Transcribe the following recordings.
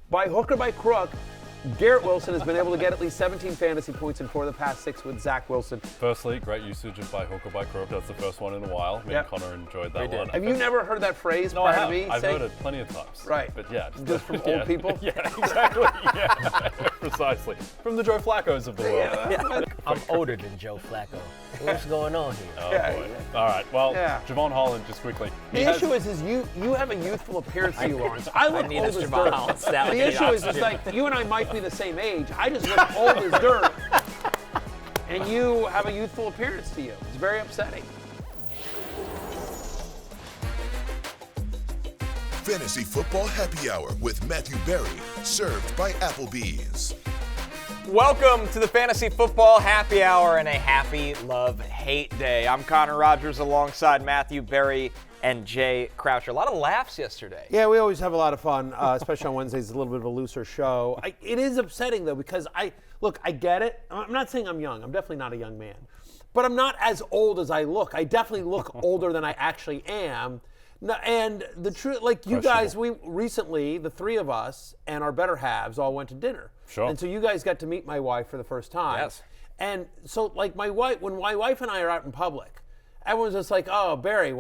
by hook or by crook, Garrett Wilson has been able to get at least 17 fantasy points in 4 of the past 6 with Zach Wilson. Firstly, great usage of by hook or by crook. That's the first one in a while. Me and Connor enjoyed that one. Have you never heard that phrase? No, I have. I've heard it plenty of times. Right. But yeah. Just from old people? Yeah, exactly. Yeah, precisely. From the Joe Flaccos of the world. I'm older than Joe Flacco. What's going on here? Oh, boy. All right. Well, Javon Holland, just quickly. The issue is you have a youthful appearance to you, Lawrence. I look old as Javon dirt. Holland The issue is it's like you and I might be the same age. I just look old as dirt. And you have a youthful appearance to you. It's very upsetting. Fantasy Football Happy Hour with Matthew Berry, served by Applebee's. Welcome to the Fantasy Football Happy Hour and a happy love-hate day. I'm Connor Rogers alongside Matthew Berry and Jay Croucher. A lot of laughs yesterday. Yeah, we always have a lot of fun, especially on Wednesdays. It's a little bit of a looser show. It is upsetting, though, because I get it. I'm not saying I'm young. I'm definitely not a young man. But I'm not as old as I look. I definitely look older than I actually am. No, and the truth, like you guys, we recently, the three of us and our better halves all went to dinner. Sure. And so you guys got to meet my wife for the first time. Yes. And so, like, when my wife and I are out in public, everyone's just like, "Oh, Barry,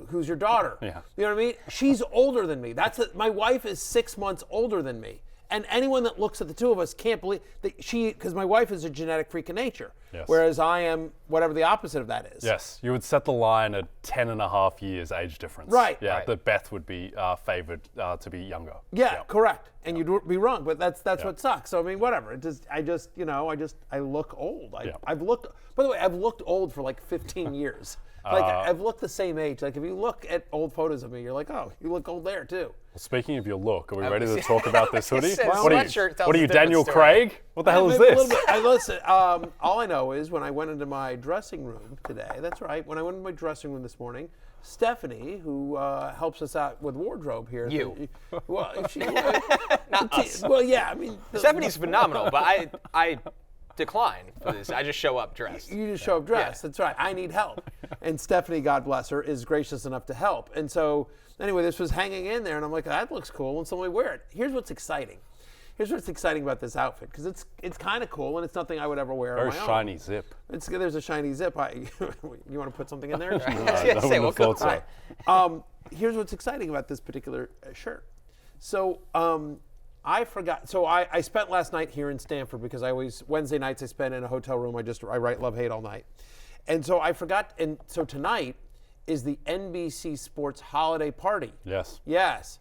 who's your daughter?" Yeah. You know what I mean? She's older than me. My wife is 6 months older than me. And anyone that looks at the two of us can't believe that because my wife is a genetic freak of nature, whereas I am whatever the opposite of that is. Yes, you would set the line at 10 and a half years age difference. Right. Yeah, Right. that Beth would be favored to be younger. Yeah, correct. And you'd be wrong, but that's what sucks. So I mean, whatever. I look old. I've looked. By the way, I've looked old for like 15 years. Like I've looked the same age. Like if you look at old photos of me, you're like, oh, you look old there too. Well, speaking of your look, are we ready to talk about this hoodie? What are you, Daniel Craig? What the hell is this? Listen, all I know is when I went into my dressing room today, that's right, when I went into my dressing room this morning, Stephanie, who helps us out with wardrobe here. Well, Not us. Well, yeah, I mean. Stephanie's phenomenal, but I decline for this. I just show up dressed. You just show up dressed. That's right. I need help. And Stephanie, God bless her, is gracious enough to help. And so, anyway, this was hanging in there, and I'm like, that looks cool, and so we wear it. Here's what's exciting. Here's what's exciting about this outfit, because it's kind of cool, and it's nothing I would ever wear on my own. Very shiny zip. There's a shiny zip. You want to put something in there? Here's what's exciting about this particular shirt. So I forgot. So I spent last night here in Stanford because Wednesday nights I spend in a hotel room. I write Love Hate all night. And so I forgot. And so tonight is the NBC Sports holiday party. Yes. Yes.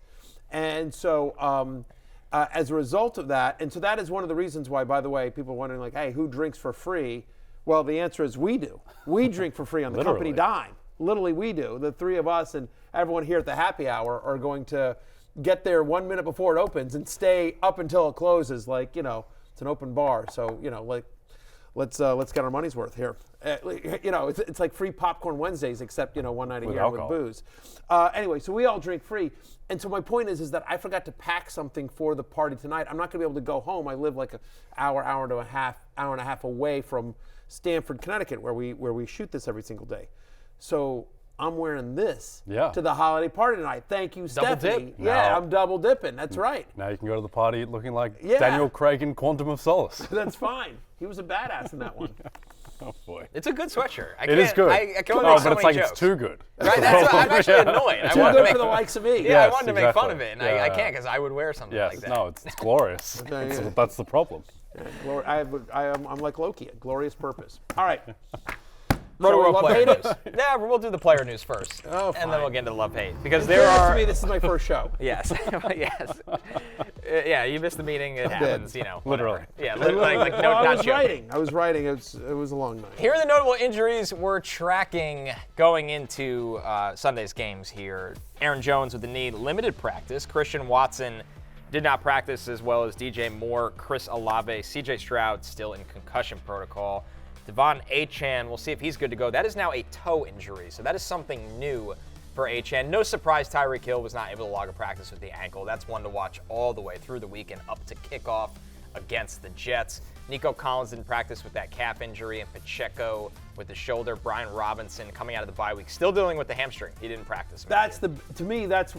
And so as a result of that, and so that is one of the reasons why, by the way, people are wondering, like, hey, who drinks for free? Well, the answer is we do. We drink for free on the company dime. Literally, we do. The three of us and everyone here at the happy hour are going to get there 1 minute before it opens and stay up until it closes. Like, it's an open bar. So, let's get our money's worth here. It's like free popcorn Wednesdays, except, one night a year with booze. Anyway, so we all drink free. And so my point is that I forgot to pack something for the party tonight. I'm not going to be able to go home. I live like an hour and a half away from Stamford, Connecticut, where we shoot this every single day. So I'm wearing this to the holiday party tonight. Thank you, Stephanie. Dip. Yeah, I'm double dipping. That's right. Now you can go to the party looking like Daniel Craig in Quantum of Solace. That's fine. He was a badass in that one. Oh, boy. It's a good sweatshirt. It is good. I can only make so but it's many like jokes. it's too good. Right? I'm actually annoyed. Too good for the likes of me. Yeah, I wanted to make fun of it, and I can't because I would wear something like that. No, it's glorious. That's the problem. I'm like Loki, a glorious purpose. All right. Rotoworld player news. Yeah, we'll do the player news first, and then we'll get into love hate because To me, this is my first show. Yes, yes, yeah. You missed the meeting. It happens. Literally. Yeah, I was writing. It was a long night. Here are the notable injuries we're tracking going into Sunday's games. Here, Aaron Jones with the knee, limited practice. Christian Watson did not practice, as well as DJ Moore, Chris Olave, CJ Stroud still in concussion protocol. Devon Achane, we'll see if he's good to go. That is now a toe injury, so that is something new for Achane. No surprise Tyreek Hill was not able to log a practice with the ankle. That's one to watch all the way through the week and up to kickoff against the Jets. Nico Collins didn't practice with that calf injury, and Pacheco with the shoulder. Bijan Robinson coming out of the bye week, still dealing with the hamstring. He didn't practice. To me, that's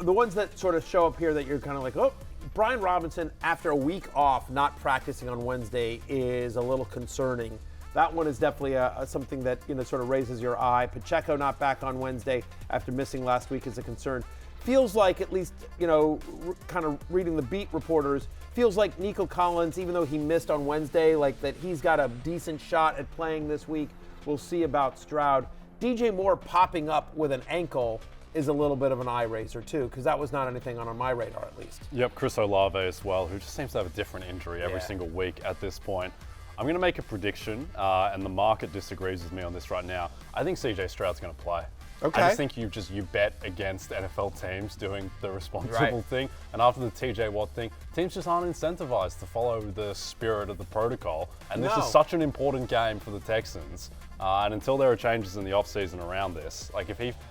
the ones that sort of show up here that you're kind of like, oh, Brian Robinson, after a week off, not practicing on Wednesday is a little concerning. That one is definitely something that sort of raises your eye. Pacheco not back on Wednesday after missing last week is a concern. Feels like, at least kind of reading the beat reporters, feels like Nico Collins, even though he missed on Wednesday, like that he's got a decent shot at playing this week. We'll see about Stroud. DJ Moore popping up with an ankle is a little bit of an eye raiser too, because that was not anything on my radar at least. Yep, Chris Olave as well, who just seems to have a different injury every single week at this point. I'm going to make a prediction, and the market disagrees with me on this right now. I think CJ Stroud's going to play. Okay. I just think you bet against NFL teams doing the responsible thing. And after the TJ Watt thing, teams just aren't incentivized to follow the spirit of the protocol. And this is such an important game for the Texans. And until there are changes in the offseason around this, like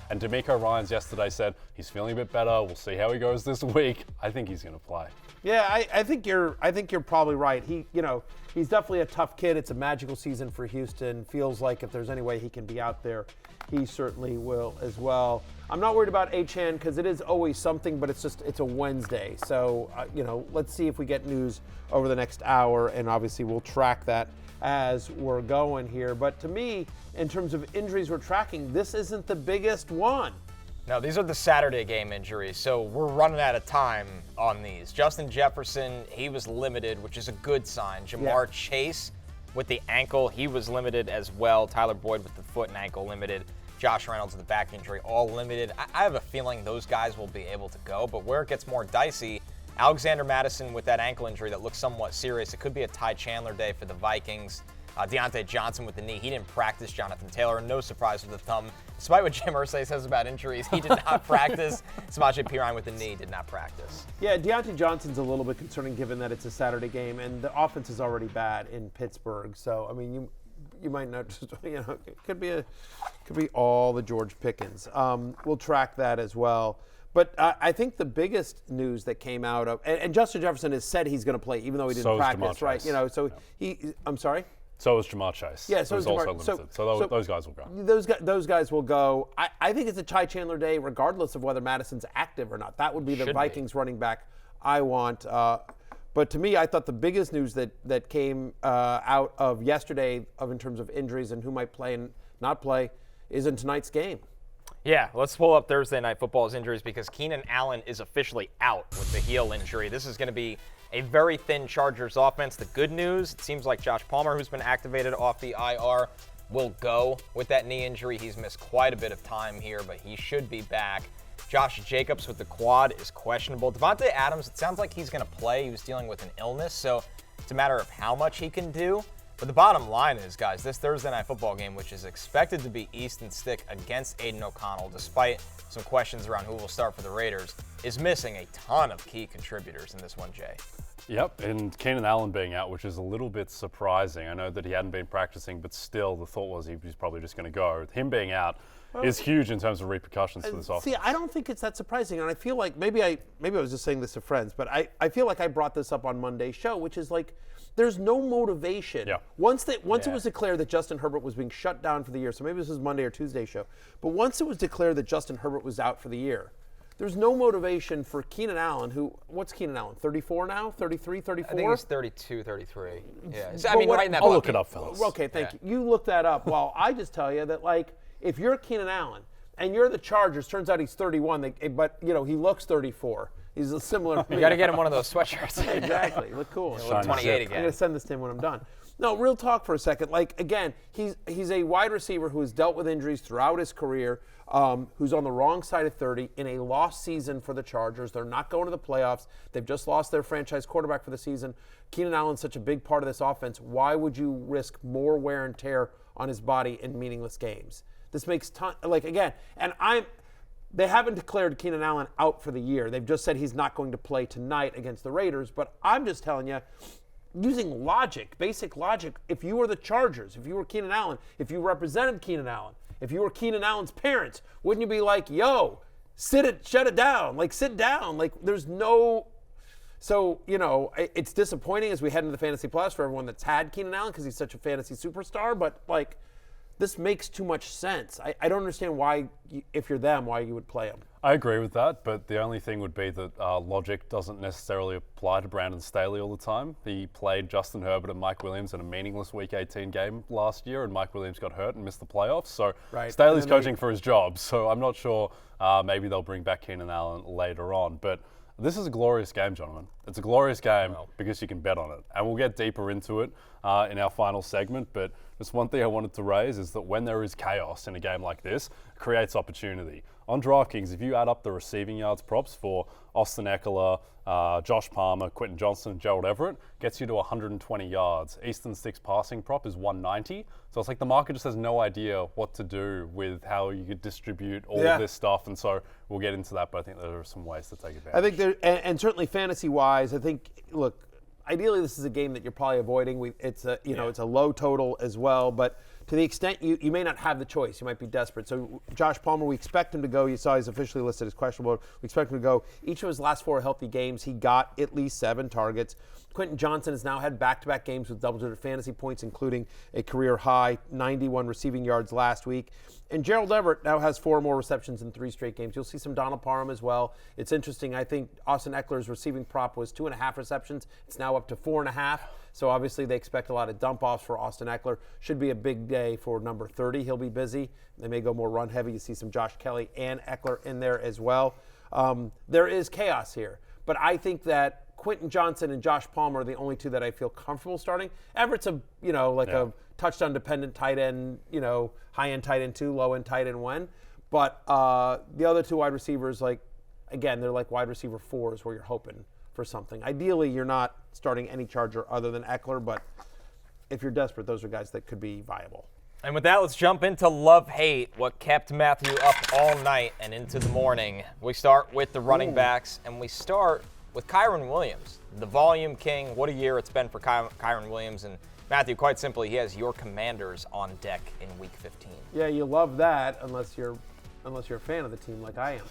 and D'Amico Ryans yesterday said he's feeling a bit better. We'll see how he goes this week. I think he's going to play. Yeah, I think you're probably right. He's definitely a tough kid. It's a magical season for Houston. Feels like if there's any way he can be out there, he certainly will as well. I'm not worried about Achane because it is always something, but it's a Wednesday. So, let's see if we get news over the next hour, and obviously we'll track that as we're going here. But to me, in terms of injuries we're tracking, this isn't the biggest one. No, these are the Saturday game injuries, so we're running out of time on these. Justin Jefferson, he was limited, which is a good sign. Jamar Chase with the ankle, he was limited as well. Tyler Boyd with the foot and ankle limited. Josh Reynolds with the back injury, all limited. I have a feeling those guys will be able to go, but where it gets more dicey, Alexander Mattison with that ankle injury that looks somewhat serious. It could be a Ty Chandler day for the Vikings. Diontae Johnson with the knee. He didn't practice. Jonathan Taylor, no surprise with the thumb. Despite what Jim Irsay says about injuries, he did not practice. Samaje Perine with the knee did not practice. Yeah, Diontae Johnson's a little bit concerning given that it's a Saturday game and the offense is already bad in Pittsburgh. So, I mean, you might not just, it could be all the George Pickens. We'll track that as well. But I think the biggest news that came out of, and Justin Jefferson has said he's going to play even though he didn't practice, right? I'm sorry? So is Jamar Chase. Yeah, so is Jamar. Also limited. So those guys will go. Those guys will go. I think it's a Ty Chandler day, regardless of whether Madison's active or not. That would be the Vikings running back I want. But to me, I thought the biggest news that came out of yesterday, in terms of injuries and who might play and not play, is in tonight's game. Yeah, let's pull up Thursday Night Football's injuries because Keenan Allen is officially out with the heel injury. This is going to be a very thin Chargers offense. The good news, it seems like Josh Palmer, who's been activated off the IR, will go with that knee injury. He's missed quite a bit of time here, but he should be back. Josh Jacobs with the quad is questionable. Devontae Adams, it sounds like he's going to play. He was dealing with an illness, so it's a matter of how much he can do. But the bottom line is, guys, this Thursday Night Football game, which is expected to be Easton Stick against Aiden O'Connell, despite some questions around who will start for the Raiders, is missing a ton of key contributors in this one, Jay. Yep, and Keenan Allen being out, which is a little bit surprising. I know that he hadn't been practicing, but still the thought was he was probably just going to go. Him being out is huge in terms of repercussions for this offense. See, I don't think it's that surprising, and I feel like maybe I was just saying this to friends, but I feel like I brought this up on Monday's show, which is like there's no motivation. Yeah. Once it was declared that Justin Herbert was being shut down for the year, so maybe this was Monday or Tuesday show, but once it was declared that Justin Herbert was out for the year, there's no motivation for Keenan Allen, what's Keenan Allen, 34 now, 33, 34? I think he's 32, 33. Yeah. So, right in that I'll bucket. look it up, fellas. Okay, thank you. You look that up. Well, I just tell you that, like, if you're Keenan Allen and you're the Chargers, turns out he's 31, but, he looks 34. He's a similar. You got to get him one of those sweatshirts. Exactly. Look cool. Look 28 again. I'm going to send this to him when I'm done. No, real talk for a second. Like, again, he's a wide receiver who has dealt with injuries throughout his career, who's on the wrong side of 30 in a lost season for the Chargers. They're not going to the playoffs. They've just lost their franchise quarterback for the season. Keenan Allen's such a big part of this offense. Why would you risk more wear and tear on his body in meaningless games? This makes they haven't declared Keenan Allen out for the year. They've just said he's not going to play tonight against the Raiders. But I'm just telling you, using logic, basic logic, if you were the Chargers, if you were Keenan Allen, if you represented Keenan Allen, if you were Keenan Allen's parents, wouldn't you be like, yo, shut it down, like sit down, like there's no. So, it's disappointing as we head into the fantasy playoffs for everyone that's had Keenan Allen because he's such a fantasy superstar, but like this makes too much sense. I don't understand why, if you're them, why you would play him. I agree with that, but the only thing would be that logic doesn't necessarily apply to Brandon Staley all the time. He played Justin Herbert and Mike Williams in a meaningless Week 18 game last year, and Mike Williams got hurt and missed the playoffs. So Staley's coaching for his job, so I'm not sure maybe they'll bring back Keenan Allen later on. But this is a glorious game, gentlemen. It's a glorious game because you can bet on it. And we'll get deeper into it in our final segment, but just one thing I wanted to raise is that when there is chaos in a game like this, it creates opportunity. On DraftKings, if you add up the receiving yards props for Austin Eckler, Josh Palmer, Quentin Johnson, Gerald Everett, gets you to 120 yards. Easton Stick's passing prop is 190. So it's like the market just has no idea what to do with how you could distribute all of this stuff. And so we'll get into that, but I think there are some ways to take advantage. I think there, and certainly fantasy-wise, I think, look, ideally this is a game that you're probably avoiding. It's a, it's a low total as well, but to the extent you may not have the choice, you might be desperate. So Josh Palmer, we expect him to go. You saw he's officially listed as questionable. We expect him to go. Each of his last 4 healthy games, he got at least 7 targets. Quentin Johnson has now had back-to-back games with double-digit fantasy points, including a career-high 91 receiving yards last week. And Gerald Everett now has 4 more receptions in 3 straight games. You'll see some Donald Parham as well. It's interesting. I think Austin Eckler's receiving prop was 2.5 receptions. It's now up to 4.5. So obviously they expect a lot of dump-offs for Austin Eckler. Should be a big day for number 30. He'll be busy. They may go more run-heavy. You see some Josh Kelly and Eckler in there as well. There is chaos here. But I think that Quentin Johnson and Josh Palmer are the only 2 that I feel comfortable starting. Everett's a touchdown-dependent tight end, high-end tight end 2, low-end tight end 1. But the other 2 wide receivers, they're like wide receiver 4s where you're hoping for something. Ideally, you're not starting any Charger other than Eckler, but if you're desperate, those are guys that could be viable. And with that, let's jump into love-hate, what kept Matthew up all night and into the morning. We start with the running backs, and we start with Kyren Williams, the volume king. What a year it's been for Kyren Williams. And Matthew, quite simply, he has your Commanders on deck in Week 15. Yeah, you love that unless you're a fan of the team like I am.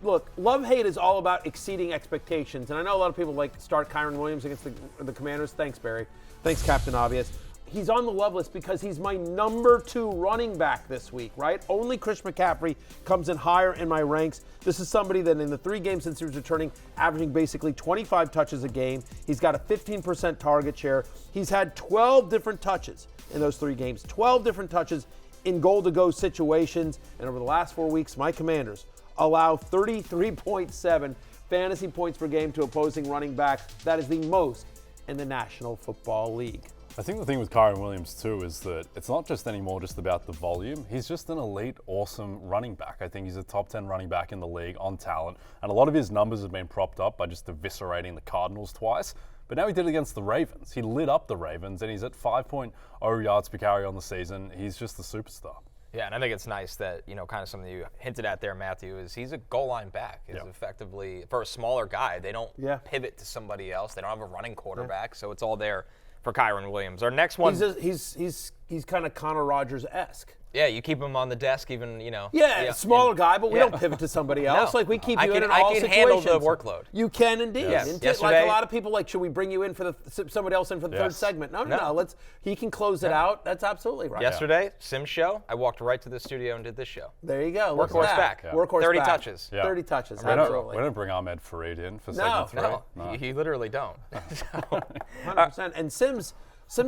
Look, love-hate is all about exceeding expectations. And I know a lot of people start Kyren Williams against the Commanders. Thanks, Barry. Thanks, Captain Obvious. He's on the love list because he's my number 2 running back this week, right? Only Chris McCaffrey comes in higher in my ranks. This is somebody that in the 3 games since he was returning, averaging basically 25 touches a game. He's got a 15% target share. He's had 12 different touches in those 3 games, 12 different touches in goal-to-go situations. And over the last 4 weeks, my Commanders allow 33.7 fantasy points per game to opposing running backs. That is the most in the National Football League. I think the thing with Kyren Williams too is that it's not just anymore just about the volume. He's just an elite, awesome running back. I think he's a top 10 running back in the league on talent. And a lot of his numbers have been propped up by just eviscerating the Cardinals twice. But now he did it against the Ravens. He lit up the Ravens and he's at 5.0 yards per carry on the season. He's just a superstar. Yeah, and I think it's nice that, kind of something you hinted at there, Matthew, is he's a goal line back. He's effectively, for a smaller guy, they don't pivot to somebody else. They don't have a running quarterback, so it's all there for Kyren Williams. Our next one. He's kind of Connor Rogers-esque. Yeah, you keep him on the desk even, Yeah, smaller guy, but we don't pivot to somebody else. No. We keep you in all situations. I can handle the workload. You can indeed. Yes. Yesterday, a lot of people should we bring you in for somebody else in for the third segment? No. He can close it out. That's absolutely right. Yesterday, Sim's show, I walked right to the studio and did this show. There you go. Workhorse back. Yeah. Workhorse 30 back. touches. Yeah. 30 touches. We Absolutely. don't bring Ahmed Fareed in for segment 3. No, you literally don't. 100%. And Sims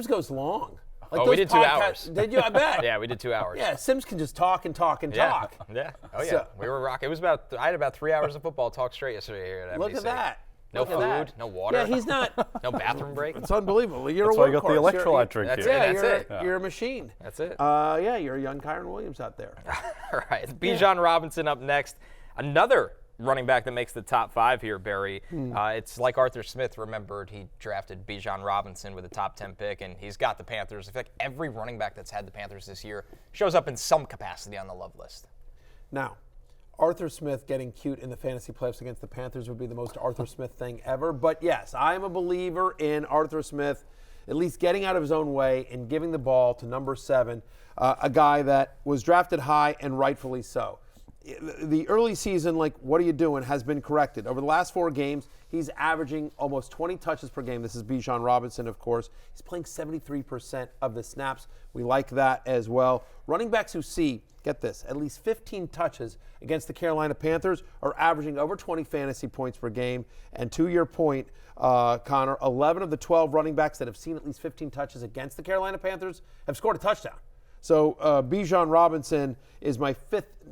goes long. We did 2 hours. Did you? I bet. Yeah, we did 2 hours. Yeah, Sims can just talk and talk and talk. Yeah. Oh, yeah. We were rocking. I had about 3 hours of football talk straight yesterday here at NBC. Look at that. No food, no water. Yeah, he's not. No bathroom break. It's unbelievable. You're That's a why you got the workhorse. electrolyte drink here. That's it. You're a machine. That's it. You're a young Kyren Williams out there. All right. Bijan Robinson up next. Another running back that makes the top 5 here, Barry. It's like Arthur Smith remembered he drafted Bijan Robinson with a top 10 pick, and he's got the Panthers. I feel like every running back that's had the Panthers this year shows up in some capacity on the love list. Now, Arthur Smith getting cute in the fantasy playoffs against the Panthers would be the most Arthur Smith thing ever. But yes, I'm a believer in Arthur Smith at least getting out of his own way and giving the ball to number 7, a guy that was drafted high and rightfully so. the early season, like, what are you doing, has been corrected. Over the last 4 games, he's averaging almost 20 touches per game. This is Bijan Robinson, of course. He's playing 73% of the snaps. We like that as well. Running backs who see, get this, at least 15 touches against the Carolina Panthers are averaging over 20 fantasy points per game. And to your point, Connor, 11 of the 12 running backs that have seen at least 15 touches against the Carolina Panthers have scored a touchdown. So Bijan Robinson is my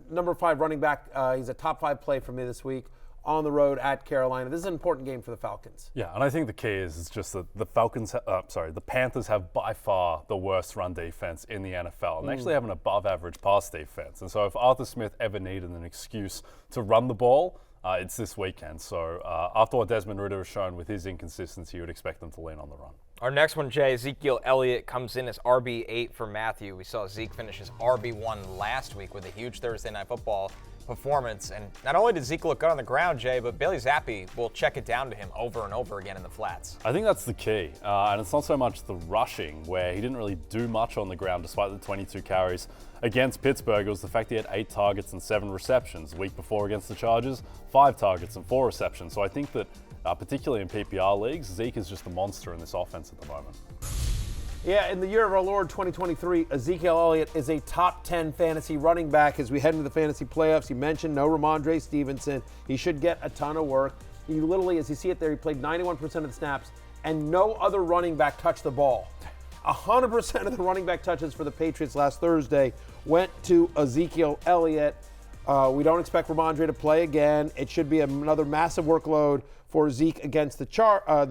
number 5 running back. He's a top 5 play for me this week on the road at Carolina. This is an important game for the Falcons. Yeah, and I think the key is just that the Panthers have by far the worst run defense in the NFL, and they actually have an above-average pass defense. And so if Arthur Smith ever needed an excuse to run the ball, it's this weekend. So after what Desmond Ridder has shown with his inconsistency, you would expect them to lean on the run. Our next one, Jay, Ezekiel Elliott comes in as RB8 for Matthew. We saw Zeke finish his RB1 last week with a huge Thursday Night Football performance. And not only did Zeke look good on the ground, Jay, but Bailey Zappi will check it down to him over and over again in the flats. I think that's the key. And it's not so much the rushing, where he didn't really do much on the ground despite the 22 carries. Against Pittsburgh, it was the fact he had 8 targets and 7 receptions. The week before against the Chargers, 5 targets and 4 receptions. So I think that particularly in PPR leagues, Zeke is just a monster in this offense at the moment. Yeah, in the year of our Lord 2023, Ezekiel Elliott is a top 10 fantasy running back as we head into the fantasy playoffs. You mentioned no Ramondre Stevenson. He should get a ton of work. He literally, as you see it there, he played 91% of the snaps, and no other running back touched the ball. 100% of the running back touches for the Patriots last Thursday went to Ezekiel Elliott. We don't expect Ramondre to play again. It should be another massive workload for Zeke against the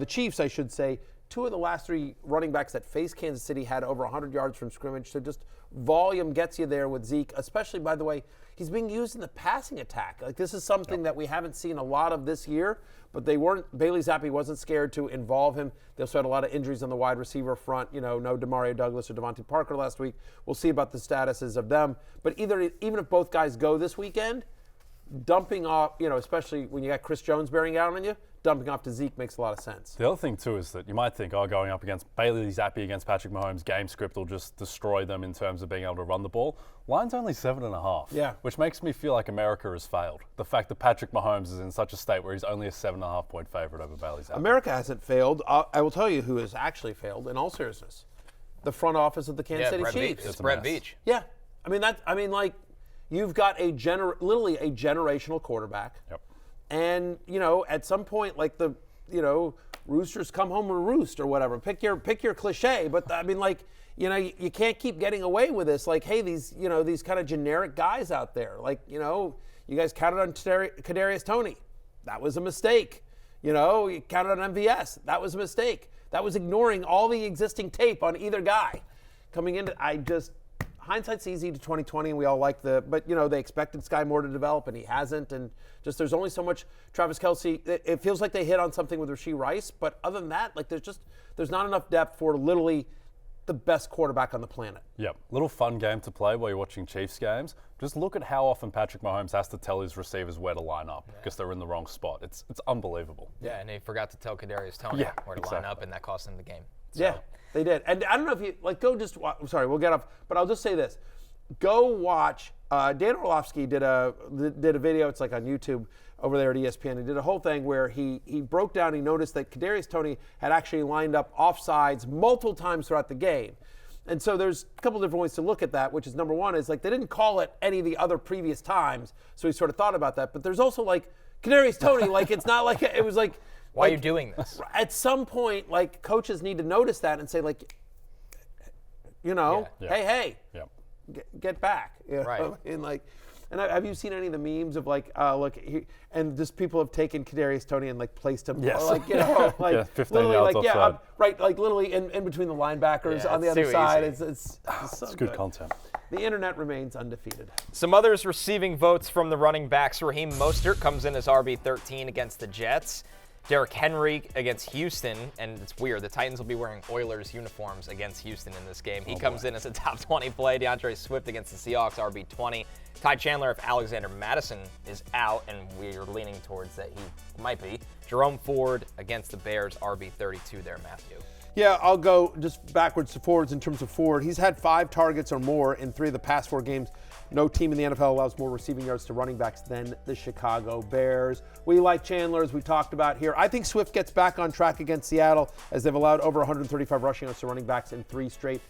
Chiefs, I should say. 2 of the last 3 running backs that faced Kansas City had over 100 yards from scrimmage. So just volume gets you there with Zeke, especially, by the way, he's being used in the passing attack. Like, this is something that we haven't seen a lot of this year, but Bailey Zappi wasn't scared to involve him. They also had a lot of injuries on the wide receiver front. No Demario Douglas or Devontae Parker last week. We'll see about the statuses of them. But even if both guys go this weekend, dumping off, especially when you got Chris Jones bearing out on you, dumping off to Zeke makes a lot of sense. The other thing, too, is that you might think, going up against Bailey Zappi against Patrick Mahomes, game script will just destroy them in terms of being able to run the ball. Line's only 7.5, yeah, which makes me feel like America has failed. The fact that Patrick Mahomes is in such a state where he's only a 7.5-point favorite over Bailey Zappi. America hasn't failed. I will tell you who has actually failed in all seriousness. The front office of the Kansas City Chiefs. It's Brett Veach. Yeah. You've got literally a generational quarterback. Yep. And, at some point, like roosters come home to roost or whatever. Pick your cliche, but you can't keep getting away with this. Like, hey, these kind of generic guys out there. Like, you guys counted on Kadarius Toney. That was a mistake. You counted on MVS. That was a mistake. That was ignoring all the existing tape on either guy. Coming into, hindsight's easy to 2020, and we all like but they expected Sky Moore to develop, and he hasn't, and just there's only so much Travis Kelce. It feels like they hit on something with Rashee Rice, but other than that, there's not enough depth for literally the best quarterback on the planet. Yep. Little fun game to play while you're watching Chiefs games. Just look at how often Patrick Mahomes has to tell his receivers where to line up because they're in the wrong spot. It's unbelievable. Yeah, and he forgot to tell Kadarius Toney where to line up, and that cost him the game. So. Yeah, they did. And I don't know if you, I'm sorry, we'll get off, but I'll just say this. Go watch, Dan Orlovsky did a video, it's like on YouTube over there at ESPN. He did a whole thing where he broke down, he noticed that Kadarius Toney had actually lined up offsides multiple times throughout the game. And so there's a couple different ways to look at that, which is number one is they didn't call it any of the other previous times, so he sort of thought about that. But there's also Kadarius Toney, it's not like it was like. Why are you doing this? At some point, coaches need to notice that and say, hey, get back. Right. And have you seen any of the memes of and just people have taken Kadarius Toney and placed him, 15 yards offside. Literally in between the linebackers on the other side. It's so good content. The internet remains undefeated. Some others receiving votes from the running backs. Raheem Mostert comes in as RB13 against the Jets. Derrick Henry against Houston, and it's weird. The Titans will be wearing Oilers uniforms against Houston in this game. He comes in as a top 20 play. DeAndre Swift against the Seahawks, RB20. Ty Chandler if Alexander Madison is out, and we're leaning towards that he might be. Jerome Ford against the Bears, RB32 there, Matthew. Yeah, I'll go just backwards to forwards in terms of Ford. He's had 5 targets or more in 3 of the past 4 games. No team in the NFL allows more receiving yards to running backs than the Chicago Bears. We like Chandler, as we talked about here. I think Swift gets back on track against Seattle, as they've allowed over 135 rushing yards to running backs in 3 straight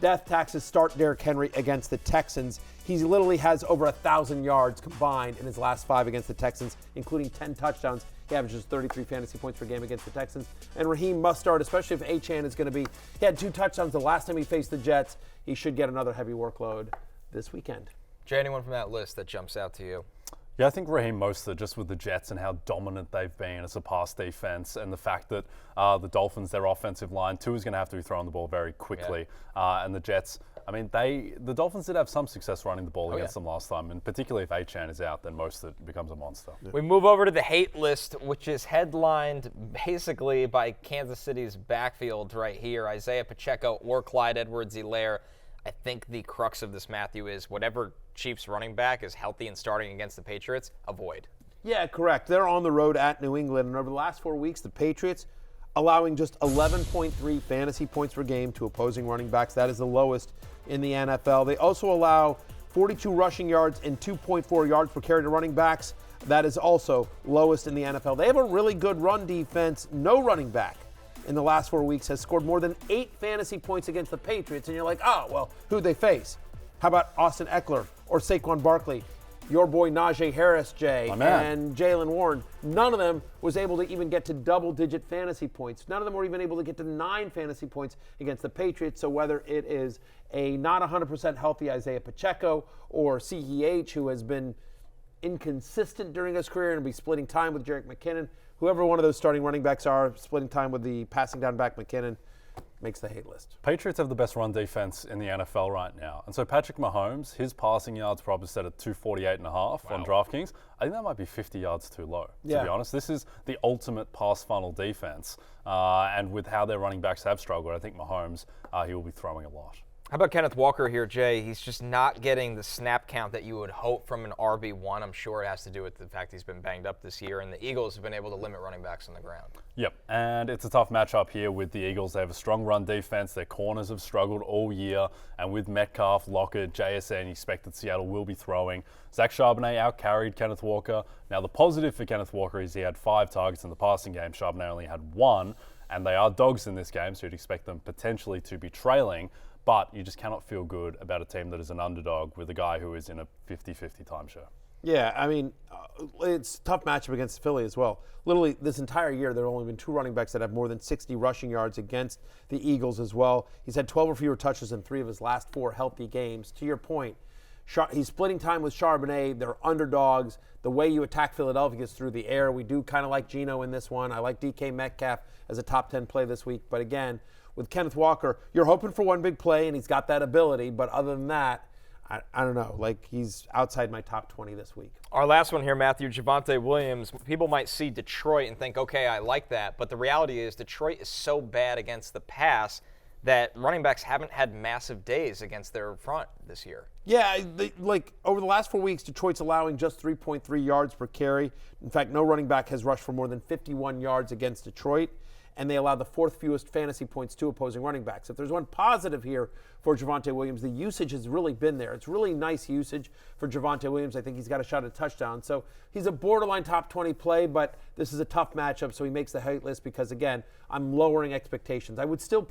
death taxes. Start Derrick Henry against the Texans. He literally has over 1,000 yards combined in his last 5 against the Texans, including 10 touchdowns. He averages 33 fantasy points per game against the Texans. And Raheem Mostert, especially if Achane is going to be, he had 2 touchdowns the last time he faced the Jets. He should get another heavy workload this weekend. Jay, anyone from that list that jumps out to you? Yeah, I think Raheem Mostert, just with the Jets and how dominant they've been as a pass defense, and the fact that the Dolphins, their offensive line, too, is going to have to be throwing the ball very quickly. Yeah. And the Jets, I mean, the Dolphins did have some success running the ball against them last time, and particularly if Achane is out, then Mostert becomes a monster. Yeah. We move over to the hate list, which is headlined basically by Kansas City's backfield right here. Isaiah Pacheco or Clyde Edwards-Helaire. I think the crux of this, Matthew, is whatever Chiefs running back is healthy and starting against the Patriots, avoid. Yeah, correct. They're on the road at New England, and over the last 4 weeks, the Patriots allowing just 11.3 fantasy points per game to opposing running backs. That is the lowest in the NFL. They also allow 42 rushing yards and 2.4 yards per carry to running backs. That is also lowest in the NFL. They have a really good run defense. No running back in the last 4 weeks has scored more than 8 fantasy points against the Patriots. And you're like, oh, well, who'd they face? How about Austin Eckler or Saquon Barkley? Your boy Najee Harris, Jay, and Jaylen Warren. None of them was able to even get to double-digit fantasy points. None of them were even able to get to 9 fantasy points against the Patriots. So whether it is a not 100% healthy Isaiah Pacheco or CEH, who has been inconsistent during his career and will be splitting time with Jerick McKinnon, whoever one of those starting running backs are, splitting time with the passing down back McKinnon, makes the hate list. Patriots have the best run defense in the NFL right now. And so Patrick Mahomes, his passing yards prop is set at 248.5 on DraftKings. I think that might be 50 yards too low, to be honest. This is the ultimate pass funnel defense. And with how their running backs have struggled, I think Mahomes, he will be throwing a lot. How about Kenneth Walker here, Jay? He's just not getting the snap count that you would hope from an RB1. I'm sure it has to do with the fact he's been banged up this year, and the Eagles have been able to limit running backs on the ground. Yep, and it's a tough matchup here with the Eagles. They have a strong run defense. Their corners have struggled all year, and with Metcalf, Lockett, JSN, you expect that Seattle will be throwing. Zach Charbonnet outcarried Kenneth Walker. Now, the positive for Kenneth Walker is he had 5 targets in the passing game. Charbonnet only had 1, and they are dogs in this game, so you'd expect them potentially to be trailing. But you just cannot feel good about a team that is an underdog with a guy who is in a 50-50 timeshare. Yeah, I mean, it's a tough matchup against Philly as well. Literally, this entire year, there have only been 2 running backs that have more than 60 rushing yards against the Eagles as well. He's had 12 or fewer touches in 3 of his last 4 healthy games. To your point, he's splitting time with Charbonnet. They're underdogs. The way you attack Philadelphia is through the air. We do kind of like Geno in this one. I like DK Metcalf as a top 10 play this week. But again, with Kenneth Walker, you're hoping for one big play, and he's got that ability. But other than that, I don't know. Like, he's outside my top 20 this week. Our last one here, Matthew, Javonte Williams. People might see Detroit and think, okay, I like that. But the reality is Detroit is so bad against the pass that running backs haven't had massive days against their front this year. Yeah, over the last 4 weeks, Detroit's allowing just 3.3 yards per carry. In fact, no running back has rushed for more than 51 yards against Detroit. And they allow the 4th fewest fantasy points to opposing running backs. If there's one positive here for Javonte Williams, the usage has really been there. It's really nice usage for Javonte Williams. I think he's got a shot at a touchdown. So he's a borderline top 20 play, but this is a tough matchup, so he makes the hate list because, again, I'm lowering expectations. I would still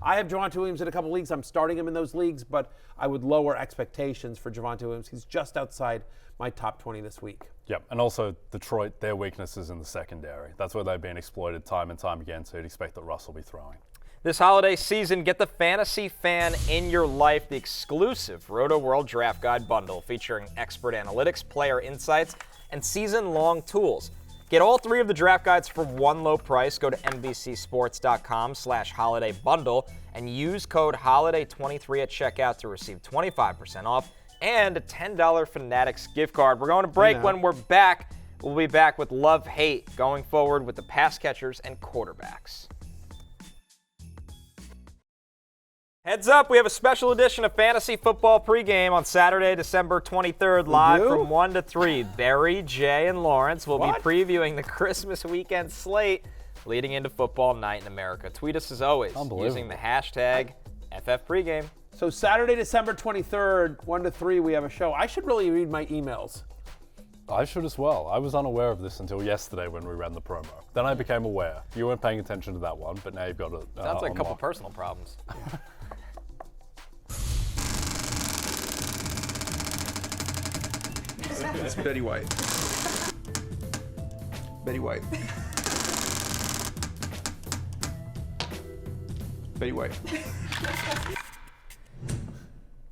I have Javonte Williams in a couple leagues. I'm starting him in those leagues, but I would lower expectations for Javonte Williams. He's just outside my top 20 this week. Yep, and also Detroit, their weakness is in the secondary. That's where they've been exploited time and time again, so you'd expect that Russ will be throwing. This holiday season, get the fantasy fan in your life, the exclusive Rotoworld Draft Guide bundle featuring expert analytics, player insights, and season-long tools. Get all 3 of the draft guides for one low price. Go to NBCSports.com/holiday bundle and use code HOLIDAY23 at checkout to receive 25% off and a $10 Fanatics gift card. We're going to break. When we're back, we'll be back with love-hate going forward with the pass catchers and quarterbacks. Heads up, we have a special edition of Fantasy Football Pregame on Saturday, December 23rd, live from 1 to 3. Barry, Jay, and Lawrence will be previewing the Christmas weekend slate leading into football night in America. Tweet us as always using the hashtag FFPregame. So Saturday, December 23rd, 1 to 3, we have a show. I should really read my emails. I should as well. I was unaware of this until yesterday when we ran the promo. Then I became aware. You weren't paying attention to that one, but now you've got it. Sounds like a couple personal problems. It's Betty White. Betty White. Betty White.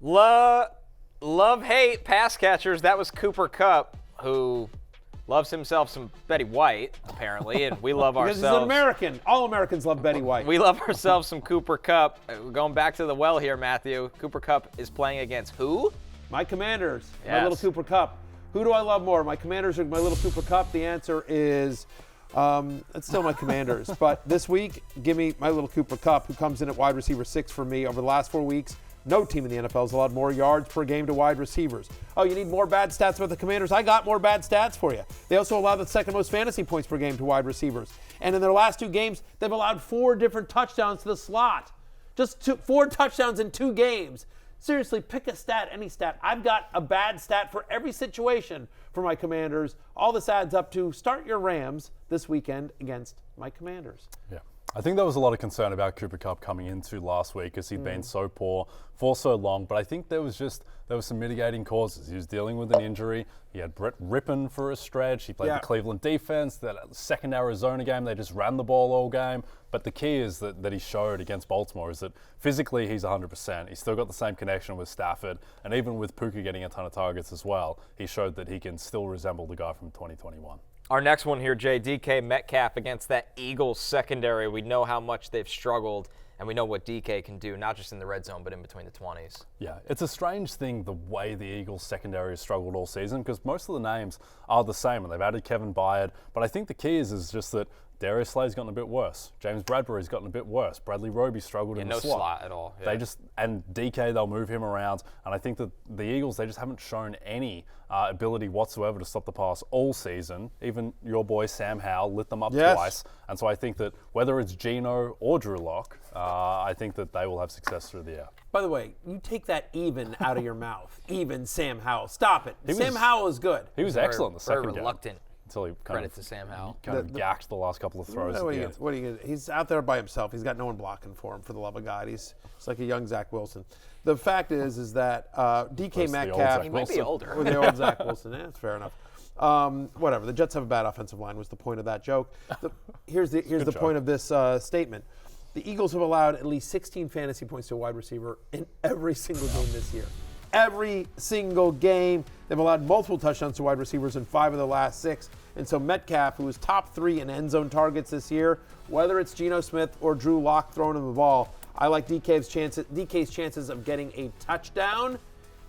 Love, hate, pass catchers. That was Cooper Kupp, who loves himself some Betty White, apparently, and we love because ourselves. He's an American. All Americans love Betty White. We love ourselves some Cooper Kupp. Going back to the well here, Matthew. Cooper Kupp is playing against who? My Commanders. Yes. My little Cooper Kupp. Who do I love more, my Commanders or my little Cooper Kupp? The answer is it's still my Commanders. But this week, give me my little Cooper Kupp, who comes in at wide receiver 6 for me. Over the last 4 weeks, no team in the NFL has allowed more yards per game to wide receivers. Oh, you need more bad stats about the Commanders? I got more bad stats for you. They also allow the second most fantasy points per game to wide receivers. And in their last 2 games, they've allowed 4 different touchdowns to the slot. Just 4 touchdowns in 2 games. Seriously, pick a stat, any stat. I've got a bad stat for every situation for my Commanders. All this adds up to start your Rams this weekend against my Commanders. Yeah. I think there was a lot of concern about Cooper Kupp coming into last week because he'd been so poor for so long. But I think there was some mitigating causes. He was dealing with an injury. He had Brett Rippon for a stretch. He played the Cleveland defense. That second Arizona game, they just ran the ball all game. But the key is that he showed against Baltimore is that physically he's 100%. He's still got the same connection with Stafford. And even with Puka getting a ton of targets as well, he showed that he can still resemble the guy from 2021. Our next one here, Jay, DK Metcalf against that Eagles secondary. We know how much they've struggled, and we know what DK can do, not just in the red zone, but in between the 20s. Yeah, it's a strange thing the way the Eagles secondary has struggled all season because most of the names are the same, and they've added Kevin Byard. But I think the key is just that Darius Slay's gotten a bit worse. James Bradbury's gotten a bit worse. Bradley Roby struggled in the slot. No slot at all. Yeah. And DK, they'll move him around. And I think that the Eagles, they just haven't shown any ability whatsoever to stop the pass all season. Even your boy Sam Howell lit them up twice. And so I think that whether it's Geno or Drew Lock, I think that they will have success through the air. By the way, you take that even out of your mouth. Even Sam Howell. Stop it. Sam Howell is good. He was excellent the second game. Very reluctant. Until he Credit to Sam Howell. Kind of gacked the last couple of throws. What are you gonna, he's out there by himself. He's got no one blocking for him, for the love of God. He's like a young Zach Wilson. The fact is that DK Metcalf. He might be older. Or the old Zach Wilson. That's fair enough. Whatever. The Jets have a bad offensive line was the point of that joke. Here's the point of this statement. The Eagles have allowed at least 16 fantasy points to a wide receiver in every single game this year. Every single game. They've allowed multiple touchdowns to wide receivers in 5 of the last 6. And so Metcalf, who is top 3 in end zone targets this year, whether it's Geno Smith or Drew Lock throwing him the ball, I like DK's chances of getting a touchdown,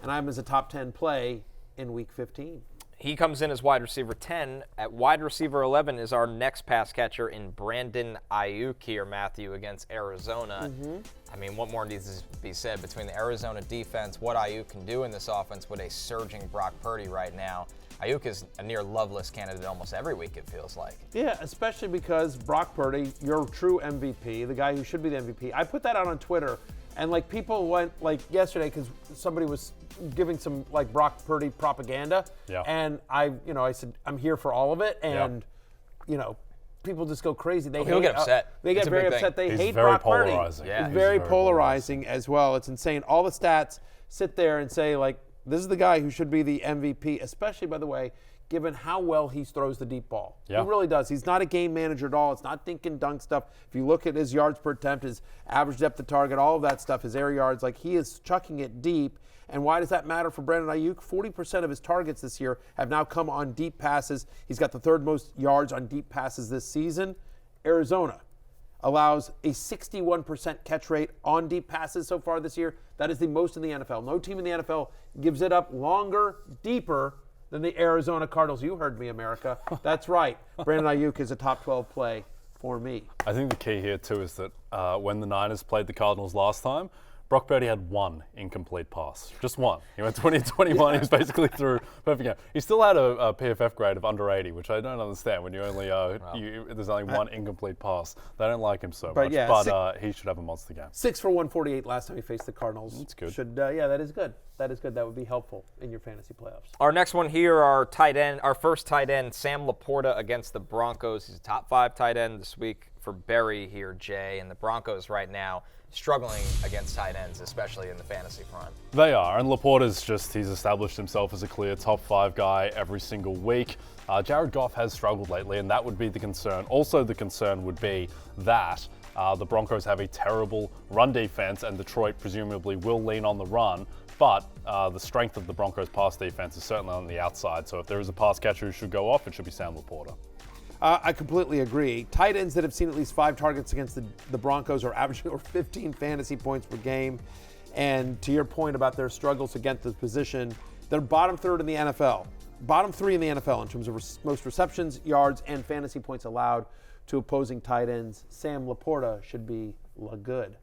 and I'm as a top 10 play in Week 15. He comes in as wide receiver 10. At wide receiver 11 is our next pass catcher in Brandon Aiyuk here, Matthew, against Arizona. I mean, what more needs to be said between the Arizona defense, what Aiyuk can do in this offense with a surging Brock Purdy right now. Aiyuk is a near loveless candidate almost every week, it feels like. Yeah, especially because Brock Purdy, your true MVP, the guy who should be the MVP. I put that out on Twitter, and people went yesterday because somebody was giving some Brock Purdy propaganda. Yeah. And I said I'm here for all of it, and people just go crazy. People get upset. They get very upset. They hate Brock Purdy. Yeah, he's very polarizing as well. It's insane. All the stats sit there and say this is the guy who should be the MVP, especially, by the way, given how well he throws the deep ball. Yeah. He really does. He's not a game manager at all. It's not dink and dunk stuff. If you look at his yards per attempt, his average depth of target, all of that stuff, his air yards, he is chucking it deep. And why does that matter for Brandon Aiyuk? 40% of his targets this year have now come on deep passes. He's got the 3rd most yards on deep passes this season. Arizona allows a 61% catch rate on deep passes so far this year. That is the most in the NFL. No team in the NFL gives it up longer, deeper than the Arizona Cardinals. You heard me, America. That's right. Brandon Aiyuk is a top 12 play for me. I think the key here, too, is that when the Niners played the Cardinals last time, Brock Purdy had one incomplete pass. Just one. He went 20-21. He was basically through perfect game. He still had a PFF grade of under 80, which I don't understand when you only there's only one incomplete pass. They don't like him so much. Yeah, but he should have a monster game. 6 for 148 last time he faced the Cardinals. That's good. That is good. That is good. That would be helpful in your fantasy playoffs. Our next one here, our first tight end, Sam LaPorta against the Broncos. He's a top 5 tight end this week for Berry here, Jay. And the Broncos right now struggling against tight ends, especially in the fantasy front. They are, and LaPorta's he's established himself as a clear top 5 guy every single week. Jared Goff has struggled lately, and that would be the concern. Also, the concern would be that the Broncos have a terrible run defense, and Detroit presumably will lean on the run, but the strength of the Broncos' pass defense is certainly on the outside, so if there is a pass catcher who should go off, it should be Sam LaPorta. I completely agree. Tight ends that have seen at least 5 targets against the Broncos are averaging over 15 fantasy points per game. And to your point about their struggles against the position, they're bottom 3rd in the NFL. Bottom 3 in the NFL in terms of most receptions, yards, and fantasy points allowed to opposing tight ends. Sam LaPorta should be good.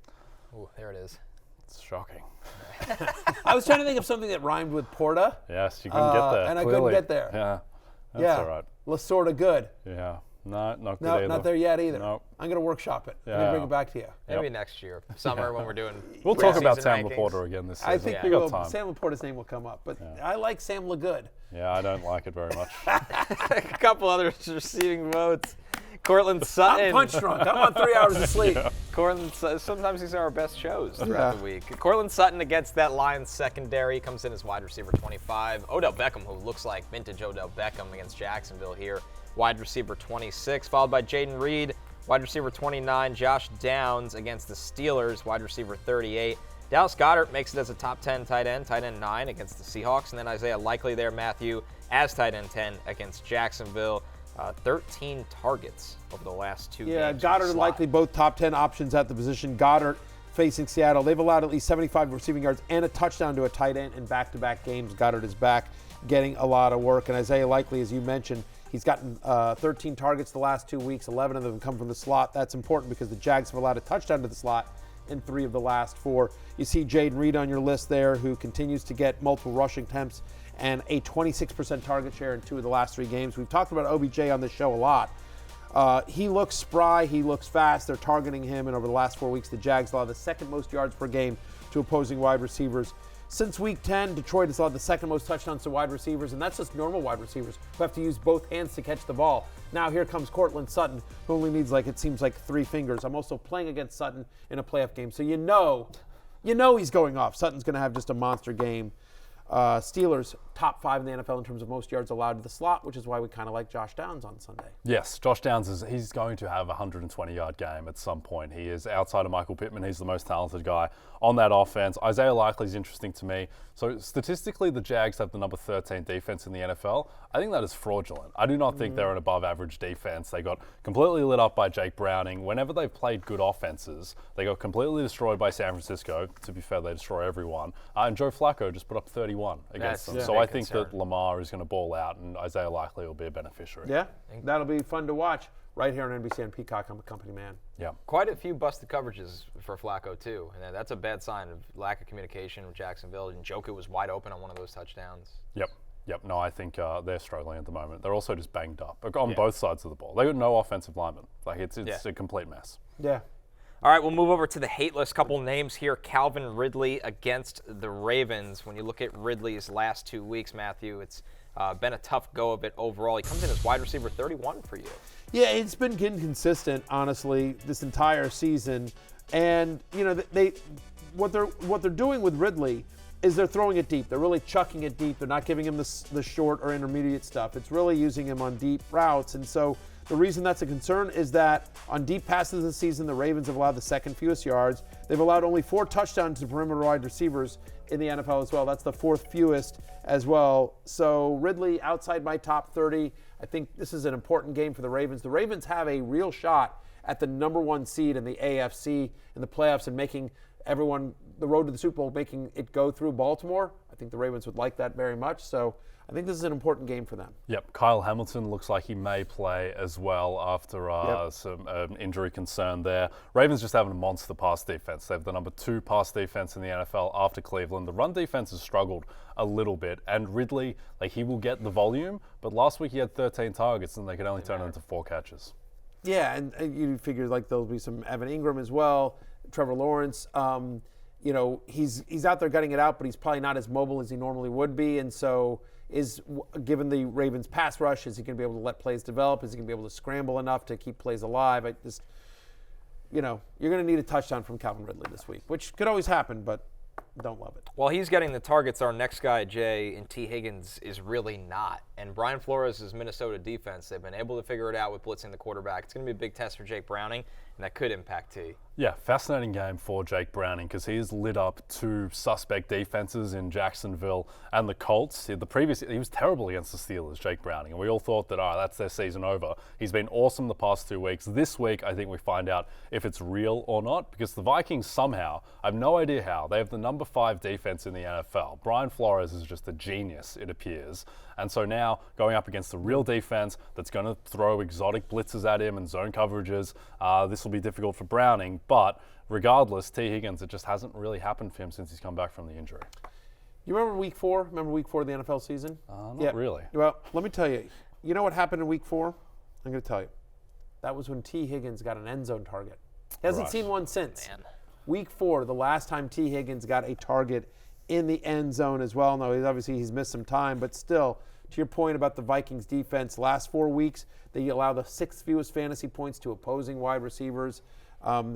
Ooh, there it is. It's shocking. I was trying to think of something that rhymed with Porta. Yes, you couldn't get there. And I clearly. couldn't get there. Yeah, that's all right. LaSorta good. Yeah, not good No, either. not there yet either. Nope. I'm going to workshop it. I'm Yeah. going to bring it back to you. Maybe next year, summer, when we're doing We'll talk about preseason Sam rankings. LaPorta again this season. I think we we got will. time. Sam LaPorta's name will come up, but I like Sam LaGood. Yeah, I don't like it very much. A couple other receiving votes. Courtland Sutton. I'm punch drunk. I'm on 3 hours of sleep. Courtland, sometimes these are our best shows throughout the week. Courtland Sutton against that Lions secondary comes in as wide receiver 25. Odell Beckham, who looks like vintage Odell Beckham against Jacksonville here, wide receiver 26, followed by Jayden Reed, wide receiver 29. Josh Downs against the Steelers, wide receiver 38. Dallas Goedert makes it as a top 10 tight end 9 against the Seahawks. And then Isaiah Likely there, Matthew, as tight end 10 against Jacksonville. 13 targets over the last 2 games. Yeah, Goddard and Likely both top 10 options at the position. Goddard facing Seattle. They've allowed at least 75 receiving yards and a touchdown to a tight end in back-to-back games. Goddard is back getting a lot of work. And Isaiah Likely, as you mentioned, he's gotten 13 targets the last 2 weeks. 11 of them come from the slot. That's important because the Jags have allowed a touchdown to the slot in 3 of the last 4. You see Jayden Reed on your list there, who continues to get multiple rushing attempts and a 26% target share in 2 of the last 3 games. We've talked about OBJ on this show a lot. He looks spry. He looks fast. They're targeting him. And over the last 4 weeks, the Jags allowed the 2nd most yards per game to opposing wide receivers. Since week 10, Detroit has allowed the 2nd most touchdowns to wide receivers, and that's just normal wide receivers who have to use both hands to catch the ball. Now here comes Courtland Sutton, who only needs, it seems like 3 fingers. I'm also playing against Sutton in a playoff game, so you know he's going off. Sutton's going to have just a monster game. Steelers, top 5 in the NFL in terms of most yards allowed to the slot, which is why we kind of like Josh Downs on Sunday. Yes, Josh Downs he's going to have a 120-yard game at some point. He is outside of Michael Pittman. He's the most talented guy on that offense. Isaiah Likely is interesting to me. So statistically, the Jags have the number 13 defense in the NFL. I think that is fraudulent. I do not think they're an above-average defense. They got completely lit up by Jake Browning. Whenever they've played good offenses, they got completely destroyed by San Francisco. To be fair, they destroy everyone. And Joe Flacco just put up 31 against them. So I think that Lamar is going to ball out, and Isaiah Likely will be a beneficiary. Yeah, that'll be fun to watch right here on NBC and Peacock. I'm a company man. Yeah. Quite a few busted coverages for Flacco, too. And that's a bad sign of lack of communication with Jacksonville. And Njoku was wide open on one of those touchdowns. Yep. No, I think they're struggling at the moment. They're also just banged up on both sides of the ball. They got no offensive linemen. It's a complete mess. Yeah. All right, we'll move over to the hate list. Couple names here. Calvin Ridley against the Ravens. When you look at Ridley's last 2 weeks, Matthew, it's been a tough go of it overall. He comes in as wide receiver 31 for you. Yeah, it's been inconsistent, honestly, this entire season. And what they're doing with Ridley is they're throwing it deep. They're really chucking it deep. They're not giving him the short or intermediate stuff. It's really using him on deep routes. And so the reason that's a concern is that on deep passes this season, the Ravens have allowed the 2nd fewest yards. They've allowed only 4 touchdowns to perimeter wide receivers in the NFL as well. That's the 4th fewest as well. So Ridley outside my top 30. I think this is an important game for the Ravens. The Ravens have a real shot at the number 1 seed in the AFC in the playoffs and making everyone the road to the Super Bowl, making it go through Baltimore. I think the Ravens would like that very much. So I think this is an important game for them. Yep, Kyle Hamilton looks like he may play as well after some injury concern there. Ravens just having a monster pass defense. They have the number 2 pass defense in the NFL after Cleveland. The run defense has struggled a little bit, and Ridley, he will get the volume, but last week he had 13 targets and they could only turn it into 4 catches. Yeah, and you figure there'll be some Evan Ingram as well, Trevor Lawrence. He's out there gutting it out, but he's probably not as mobile as he normally would be, and so given the Ravens' pass rush, is he going to be able to let plays develop? Is he going to be able to scramble enough to keep plays alive? You're going to need a touchdown from Calvin Ridley this week, which could always happen, but don't love it. While he's getting the targets, our next guy, Jay, and T. Higgins is really not. And Brian Flores' Minnesota defense, they've been able to figure it out with blitzing the quarterback. It's going to be a big test for Jake Browning, and that could impact T. Yeah, fascinating game for Jake Browning because he's lit up 2 suspect defenses in Jacksonville and the Colts. He was terrible against the Steelers, Jake Browning, and we all thought that, that's their season over. He's been awesome the past 2 weeks. This week, I think we find out if it's real or not because the Vikings somehow, I have no idea how, they have the number 5 defense in the NFL. Brian Flores is just a genius, it appears. And so now, going up against the real defense that's going to throw exotic blitzes at him and zone coverages, this will be difficult for Browning. But regardless, T. Higgins, it just hasn't really happened for him since he's come back from the injury. You remember week 4? Remember week 4 of the NFL season? Not really. Well, let me tell you. You know what happened in week 4? I'm going to tell you. That was when T. Higgins got an end zone target. He hasn't seen one since. Man. Week 4, the last time T. Higgins got a target in the end zone as well. No, he's missed some time, but still, to your point about the Vikings defense, last 4 weeks, they allow the 6th fewest fantasy points to opposing wide receivers.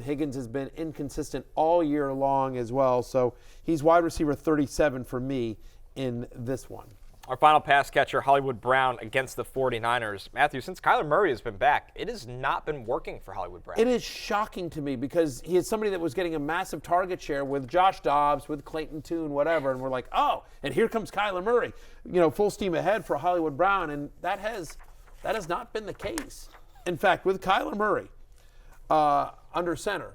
Higgins has been inconsistent all year long as well, so he's wide receiver 37 for me in this one. Our final pass catcher, Hollywood Brown, against the 49ers. Matthew, since Kyler Murray has been back, it has not been working for Hollywood Brown. It is shocking to me because he is somebody that was getting a massive target share with Josh Dobbs, with Clayton Tune, whatever, and we're like, oh, and here comes Kyler Murray, full steam ahead for Hollywood Brown, and that has not been the case. In fact, with Kyler Murray under center,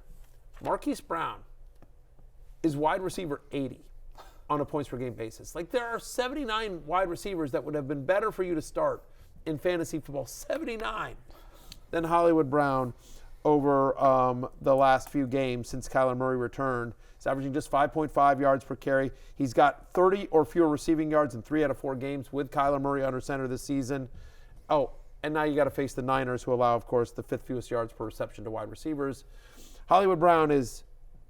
Marquise Brown is wide receiver 80. On a points per game basis. There are 79 wide receivers that would have been better for you to start in fantasy football, 79, than Hollywood Brown over the last few games since Kyler Murray returned. He's averaging just 5.5 yards per carry. He's got 30 or fewer receiving yards in 3 out of 4 games with Kyler Murray under center this season. Oh, and now you got to face the Niners, who allow, of course, the 5th fewest yards per reception to wide receivers. Hollywood Brown is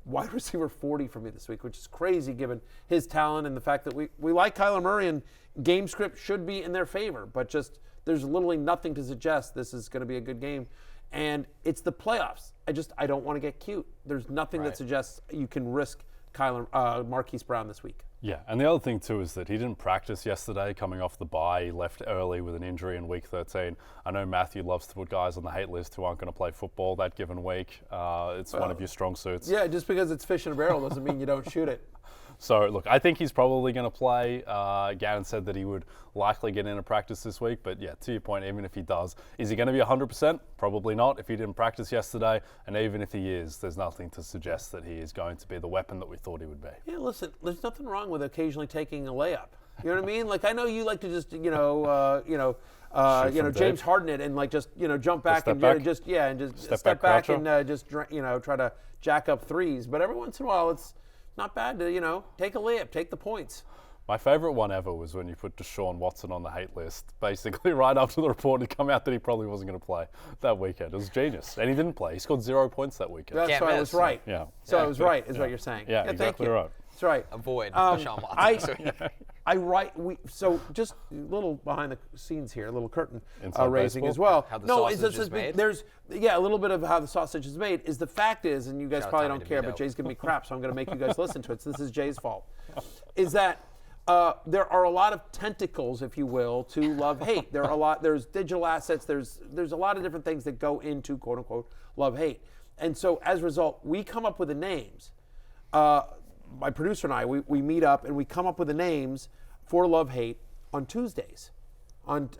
wide receiver 40 for me this week, which is crazy given his talent and the fact that we like Kyler Murray and game script should be in their favor, but just there's literally nothing to suggest this is going to be a good game. And it's the playoffs. I don't want to get cute. There's nothing that suggests you can risk Marquise Brown this week. Yeah, and the other thing too is that he didn't practice yesterday coming off the bye. He left early with an injury in week 13. I know Matthew loves to put guys on the hate list who aren't going to play football that given week. It's one of your strong suits. Yeah, just because it's fish in a barrel doesn't mean you don't shoot it. So, look, I think he's probably going to play. Gannon said that he would likely get into practice this week. But, yeah, to your point, even if he does, is he going to be 100%? Probably not if he didn't practice yesterday. And even if he is, there's nothing to suggest that he is going to be the weapon that we thought he would be. Yeah, listen, there's nothing wrong with occasionally taking a layup. You know what I mean? I know you like to just, James Harden it and just, jump back and just step back and just, try to jack up threes. But every once in a while, it's not bad to, take a layup, take the points. My favorite one ever was when you put Deshaun Watson on the hate list, basically right after the report had come out that he probably wasn't going to play that weekend. It was genius. And he didn't play. He scored 0 points that weekend. That's why I was right. Yeah. So I was right, is what you're saying. Yeah, exactly right. That's right. Avoid Deshaun Watson. So just a little behind the scenes here, a little curtain raising baseball? as well. How the sausage is made? There's a little bit of how the sausage is made. Is the fact is, and you guys probably don't care, but Jay's giving me crap, so I'm going to make you guys listen to it. So this is Jay's fault. Is that there are a lot of tentacles, if you will, to love-hate. There's digital assets. There's a lot of different things that go into quote unquote love-hate. And so as a result, we come up with the names. My producer and I, we meet up and we come up with the names for love-hate on Tuesdays, and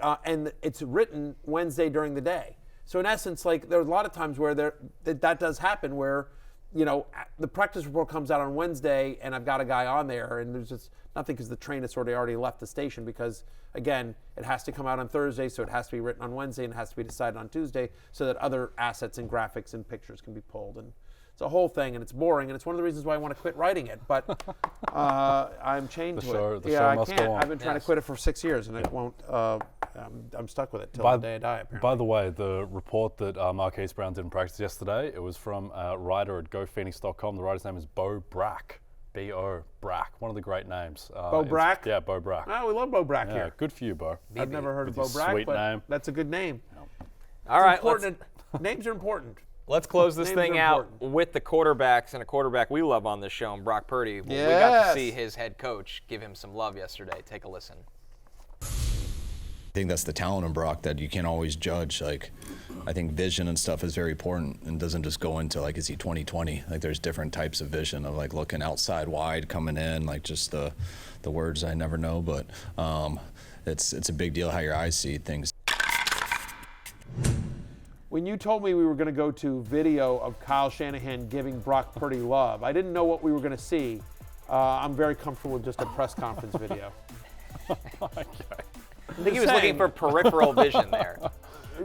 it's written Wednesday during the day. So in essence, there's a lot of times where that does happen, where the practice report comes out on Wednesday, and I've got a guy on there, and there's just nothing because the train has already left the station because, again, it has to come out on Thursday, so it has to be written on Wednesday, and it has to be decided on Tuesday so that other assets and graphics and pictures can be pulled. And it's a whole thing, and it's boring, and it's one of the reasons why I want to quit writing it. But I'm chained to it. Yeah, I can't. I've been trying to quit it for 6 years, and it won't. I'm stuck with it till the day I die, apparently. By the way, the report that Marquise Brown did in practice yesterday, it was from a writer at GoPhoenix.com. The writer's name is Bo Brack. B.O. Brack, one of the great names. Bo Brack? Yeah, Bo Brack. Oh, we love Bo Brack here. Good for you, Bo. I've never heard of Bo Brack, sweet but name. that's a good name. All right, Names are important. let's close this Names thing are out important. with the quarterbacks and a quarterback we love on this show, and Brock Purdy. We got Yes. to see his head coach give him some love yesterday. Take a listen. I think that's the talent in Brock that you can't always judge. Like, I think vision and stuff is very important and doesn't just go into, like, is he 20/20? Like, there's different types of vision of, like, looking outside wide, coming in, like, just the words I never know. But it's a big deal how your eyes see things. When you told me we were going to go to video of Kyle Shanahan giving Brock Purdy love, I didn't know what we were going to see. I'm very comfortable with just a press conference video. I think he was looking for peripheral vision there.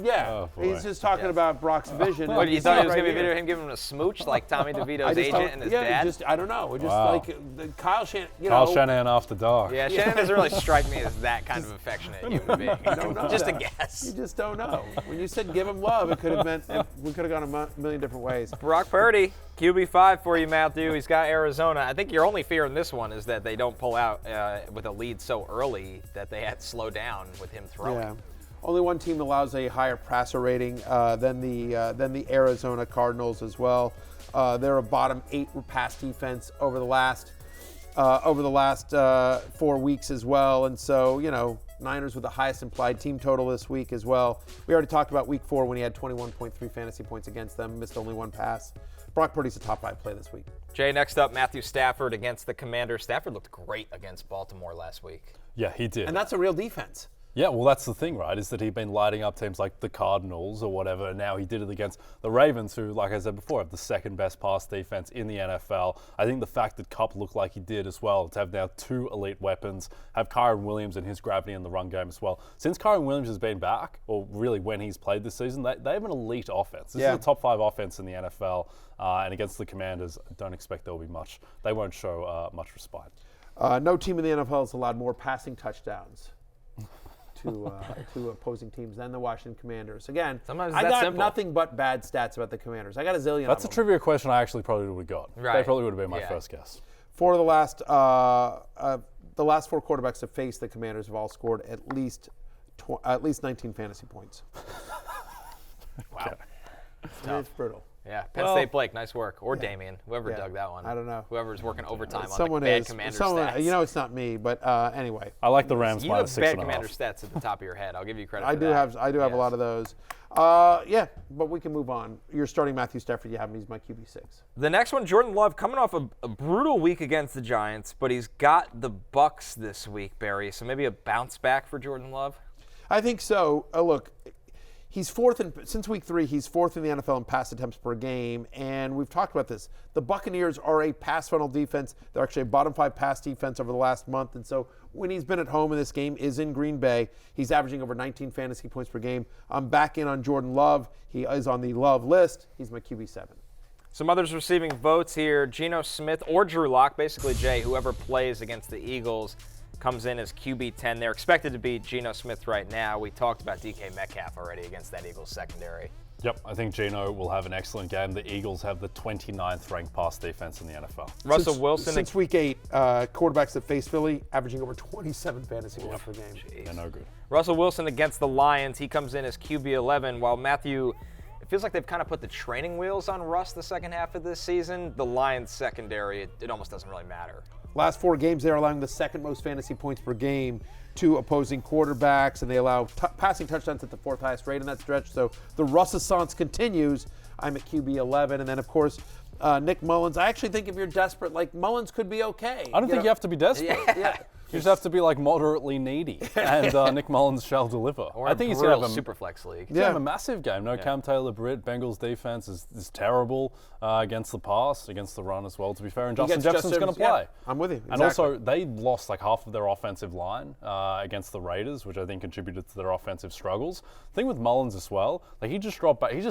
Yeah, Oh, boy. he's just talking about Brock's vision. What, you It's thought not it was going to be a here. video of him giving him a smooch like Tommy DeVito's I just agent don't- and his yeah, dad? I don't know. It just Wow. like Kyle Shanahan. Kyle Shanahan after dark. Yeah, Shannon doesn't really strike me as that kind of affectionate human being. don't know Just a that. guess. You just don't know. When you said give him love, it could have meant we could have gone a million different ways. Brock Purdy, QB5 for you, Matthew. He's got Arizona. I think your only fear in this one is that they don't pull out with a lead so early that they had to slow down with him throwing. Yeah. Only one team allows a higher passer rating than the Arizona Cardinals as well. They're a bottom 8 pass defense over the last 4 weeks as well, and so Niners with the highest implied team total this week as well. We already talked about week 4 when he had 21.3 fantasy points against them, missed only one pass. Brock Purdy's a top 5 play this week. Jay, next up, Matthew Stafford against the Commanders. Stafford looked great against Baltimore last week. Yeah, he did. And that's a real defense. Yeah, well, that's the thing, right, is that he'd been lighting up teams like the Cardinals or whatever, and now he did it against the Ravens, who, like I said before, have the second best pass defense in the NFL. I think the fact that Kupp looked like he did as well, to have now 2 elite weapons, have Kyren Williams and his gravity in the run game as well. Since Kyren Williams has been back, or really when he's played this season, they have an elite offense. This is a top 5 offense in the NFL, and against the Commanders, I don't expect there will be much. They won't show much respite. No team in the NFL has allowed more passing touchdowns to opposing teams than the Washington Commanders. Again, Sometimes it's I that got simple. nothing but bad stats about the Commanders. I got a zillion That's a of them. trivia question I actually probably would have got. Right. They probably would have been my Yeah. first guess. 4 of the last 4 quarterbacks to face the Commanders have all scored at least 19 fantasy points. Wow. It's brutal. Yeah, Penn State Blake, nice work. Or Damien, whoever Yeah. dug that one. I don't know. Whoever's working overtime on Someone the bad is. Commander Someone, stats. it's not me, but anyway. I like the Rams You minus have bad 6.5. Commander stats at the top of your head. I'll give you credit I for do that. have a lot of those. Yeah, but we can move on. You're starting Matthew Stafford. You have him. He's my QB6. The next one, Jordan Love, coming off a brutal week against the Giants, but he's got the Bucks this week, Barry. So maybe a bounce back for Jordan Love? I think so. Look, he's since week 3. He's 4th in the NFL in pass attempts per game, and we've talked about this. The Buccaneers are a pass funnel defense. They're actually a bottom 5 pass defense over the last month, and so when he's been at home in this game is in Green Bay. He's averaging over 19 fantasy points per game. I'm back in on Jordan Love. He is on the Love list. He's my QB7. Some others receiving votes here, Geno Smith or Drew Lock, basically, Jay, whoever plays against the Eagles comes in as QB10. They're expected to be Geno Smith right now. We talked about DK Metcalf already against that Eagles secondary. Yep, I think Geno will have an excellent game. The Eagles have the 29th ranked pass defense in the NFL. Russell Wilson. Since week 8, quarterbacks that face Philly averaging over 27 fantasy points per game. They're no good. Russell Wilson against the Lions. He comes in as QB11, while Matthew, it feels like they've kind of put the training wheels on Russ the second half of this season. The Lions secondary, it almost doesn't really matter. Last 4 games, they're allowing the second most fantasy points per game to opposing quarterbacks, and they allow passing touchdowns at the 4th highest rate in that stretch. So the Russessance continues. I'm at QB11, and then of course Nick Mullens. I actually think if you're desperate, like Mullens could be okay. I don't think you have to be desperate. Yeah. You just have to be like moderately needy, and Nick Mullens shall deliver. Or I think he's going to have a super flex league. He's going to have a massive game. No, Cam Taylor-Britt, Bengals defense is terrible against the pass, against the run as well, to be fair, and Justin Jefferson's going to play. Yeah, I'm with you. Exactly. And also, they lost like half of their offensive line against the Raiders, which I think contributed to their offensive struggles. The thing with Mullens as well, like he just dropped back, he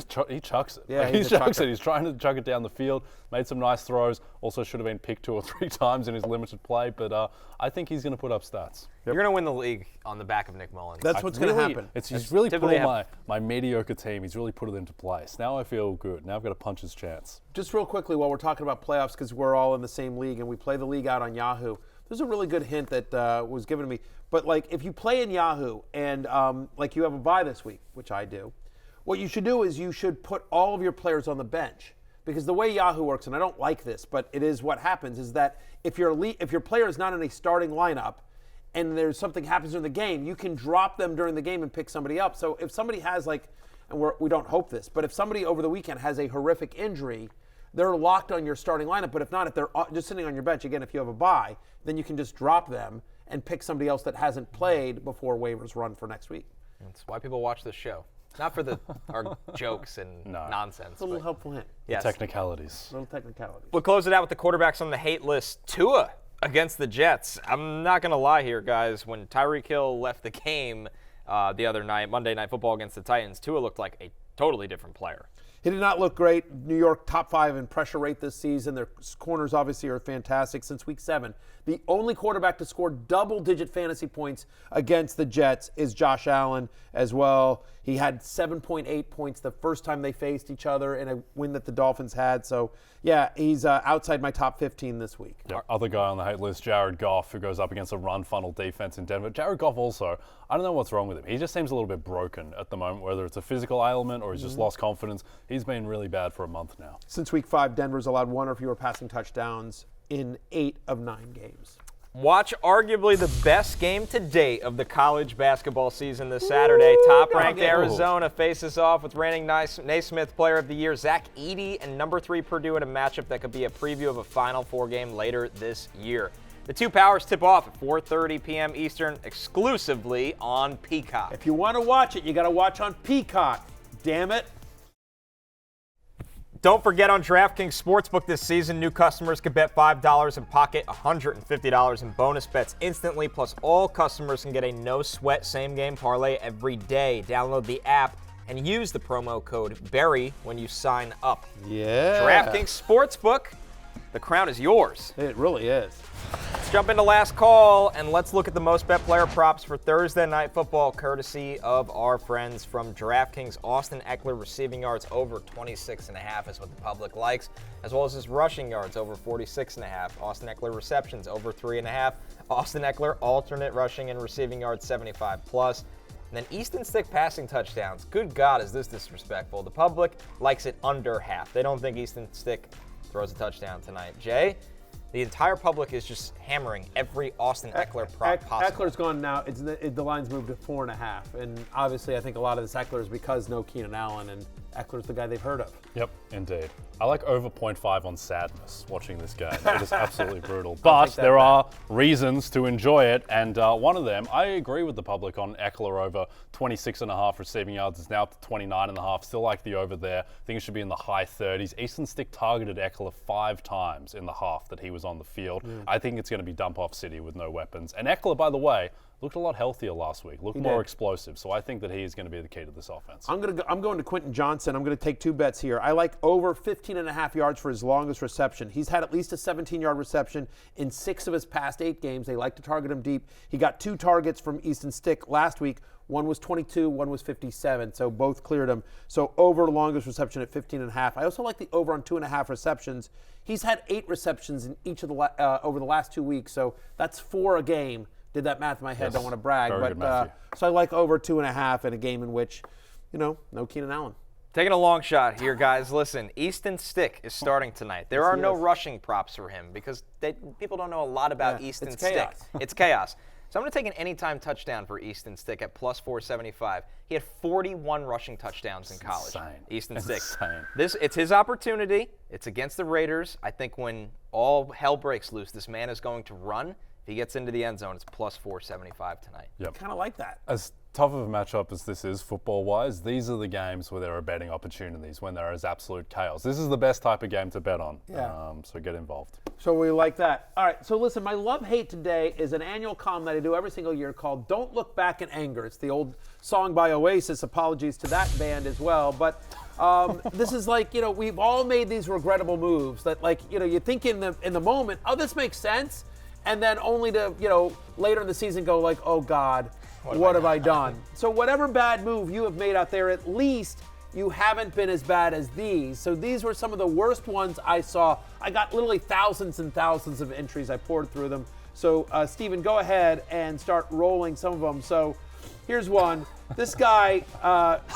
chucks it. Yeah, like, he chucks it. He's trying to chuck it down the field, made some nice throws, also should have been picked 2 or 3 times in his limited play, but I think he's going to put up stats. You're going to win the league on the back of Nick Mullens. That's what's going to happen. He's really put all my mediocre team, he's really put it into place. Now I feel good. Now I've got a puncher's chance. Just real quickly, while we're talking about playoffs, because we're all in the same league and we play the league out on Yahoo, there's a really good hint that was given to me. But like, if you play in Yahoo and like you have a bye this week, which I do, what you should do is you should put all of your players on the bench. Because the way Yahoo works, and I don't like this, but it is what happens, is that if your player is not in a starting lineup and there's something happens during the game, you can drop them during the game and pick somebody up. So if somebody has like, and we don't hope this, but if somebody over the weekend has a horrific injury, they're locked on your starting lineup. But if not, if they're just sitting on your bench, again, if you have a bye, then you can just drop them and pick somebody else that hasn't played before waivers run for next week. That's why people watch this show. Not for our jokes and nonsense. A little helpful hint. Yes. Technicalities. Little technicalities. We'll close it out with the quarterbacks on the hate list. Tua against the Jets. I'm not going to lie here, guys. When Tyreek Hill left the game the other night, Monday Night Football against the Titans, Tua looked like a totally different player. He did not look great. New York top 5 in pressure rate this season. Their corners obviously are fantastic since week 7. The only quarterback to score double-digit fantasy points against the Jets is Josh Allen as well. He had 7.8 points the first time they faced each other in a win that the Dolphins had. So, yeah, he's outside my top 15 this week. Our other guy on the hate list, Jared Goff, who goes up against a run funnel defense in Denver. Jared Goff also, I don't know what's wrong with him. He just seems a little bit broken at the moment, whether it's a physical ailment or he's just lost confidence. He's been really bad for a month now. Since week 5, Denver's allowed 1 or fewer passing touchdowns in 8 of 9 games. Watch arguably the best game to date of the college basketball season this Saturday. Top-ranked Arizona faces off with reigning Naismith Player of the Year Zach Edey and number 3 Purdue in a matchup that could be a preview of a Final Four game later this year. The two powers tip off at 4:30 p.m. Eastern exclusively on Peacock. If you want to watch it, you got to watch on Peacock. Damn it. Don't forget, on DraftKings Sportsbook this season, new customers can bet $5 and pocket $150 in bonus bets instantly, plus all customers can get a no-sweat same-game parlay every day. Download the app and use the promo code BERRY when you sign up. Yeah. DraftKings Sportsbook, the crown is yours. It really is. Let's jump into last call, and let's look at the most bet player props for Thursday Night Football, courtesy of our friends from DraftKings. Austin Eckler receiving yards over 26.5 is what the public likes, as well as his rushing yards over 46.5. Austin Eckler receptions over 3.5. Austin Eckler alternate rushing and receiving yards 75 plus. And then Easton Stick passing touchdowns. Good God, is this disrespectful? The public likes it under half. They don't think Easton Stick throws a touchdown tonight. Jay? The entire public is just hammering every Austin Eckler prop possible. Eckler's gone now. The line's moved to 4.5. And obviously, I think a lot of this Eckler is because no Keenan Allen, and Eckler's the guy they've heard of. Yep, indeed. I like over 0.5 on sadness watching this game. It is absolutely brutal. But there are reasons to enjoy it, and one of them, I agree with the public on Eckler over 26.5 receiving yards. It's now up to 29.5. Still like the over there. I think it should be in the high 30s. Easton Stick targeted Eckler 5 times in the half that he was on the field. I think it's going to be dump-off city with no weapons. And Eckler, by the way, looked a lot healthier last week, looked more explosive. So I think that he is going to be the key to this offense. I'm going to Quentin Johnson. I'm going to take 2 bets here. I like over 15.5 yards for his longest reception. He's had at least a 17-yard reception in 6 of his past 8 games. They like to target him deep. He got 2 targets from Easton Stick last week. One was 22, one was 57, so both cleared him. So over longest reception at 15.5. I also like the over on 2.5 receptions. He's had 8 receptions in each of the over the last 2 weeks, so that's 4 a game. Did that math in my head, don't want to brag. But so I like over 2.5 in a game in which, no Keenan Allen. Taking a long shot here, guys. Listen, Easton Stick is starting tonight. There are no rushing props for him because people don't know a lot about Easton Stick. Chaos. It's chaos. So I'm going to take an anytime touchdown for Easton Stick at plus 475. He had 41 rushing touchdowns in college. Insane. Easton Stick. Insane. It's his opportunity. It's against the Raiders. I think when all hell breaks loose, this man is going to run If he gets into the end zone, it's plus 475 tonight. Yep. Kind of like that. As tough of a matchup as this is football-wise, these are the games where there are betting opportunities, when there is absolute chaos. This is the best type of game to bet on. Yeah. So get involved. So we like that. All right, so listen, my love-hate today is an annual column that I do every single year called Don't Look Back in Anger. It's the old song by Oasis. Apologies to that band as well. But this is like, we've all made these regrettable moves that, like, you think in the moment, oh, this makes sense. And then only to, later in the season go like, oh, God, what have I done? So whatever bad move you have made out there, at least you haven't been as bad as these. So these were some of the worst ones I saw. I got literally thousands and thousands of entries. I poured through them. So, Steven, go ahead and start rolling some of them. So here's one. This guy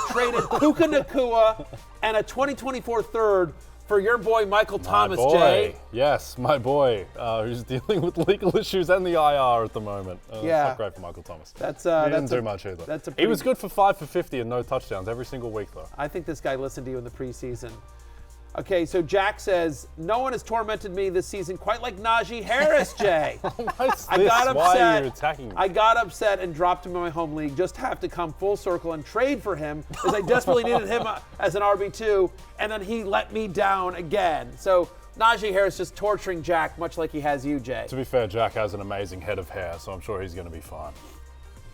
traded Puka Nacua and a 2024 third for your boy Michael Thomas, Jay. Yes, my boy, who's dealing with legal issues and the IR at the moment. It's not great for Michael Thomas. He didn't do much either. He was good for 5 for 50 and no touchdowns every single week, though. I think this guy listened to you in the preseason. Okay, so Jack says, no one has tormented me this season quite like Najee Harris, Jay. I got upset. Why are you attacking me? I got upset and dropped him in my home league. Just have to come full circle and trade for him as I desperately needed him as an RB2, and then he let me down again. So Najee Harris just torturing Jack, much like he has you, Jay. To be fair, Jack has an amazing head of hair, so I'm sure he's going to be fine.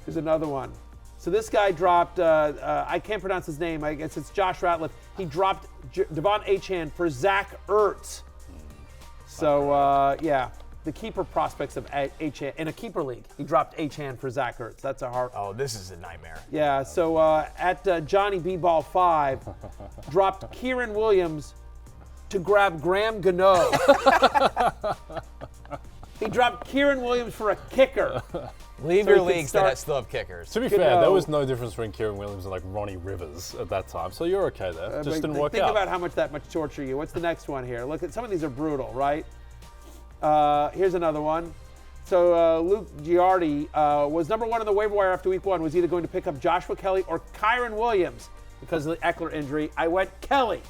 Here's another one. So this guy dropped, I can't pronounce his name, I guess it's Josh Ratliff. He dropped Devon Achane for Zach Ertz. So, the keeper prospects of Achane, in a keeper league, he dropped Achane for Zach Ertz. That's a hard. Oh, this is a nightmare. Yeah, so at Johnny B-Ball 5, dropped Kyren Williams to grab Graham Gano. He dropped Kyren Williams for a kicker. Leave your leagues that still have kickers. To be fair, there was no difference between Kyren Williams and like Ronnie Rivers at that time, so you're okay there. Just didn't work out. Think about how much that much torture you. What's the next one here? Look at some of these are brutal, right? Here's another one. So Luke Giardi was number 1 on the waiver wire after week 1. Was either going to pick up Joshua Kelly or Kyren Williams because of the Eckler injury. I went Kelly.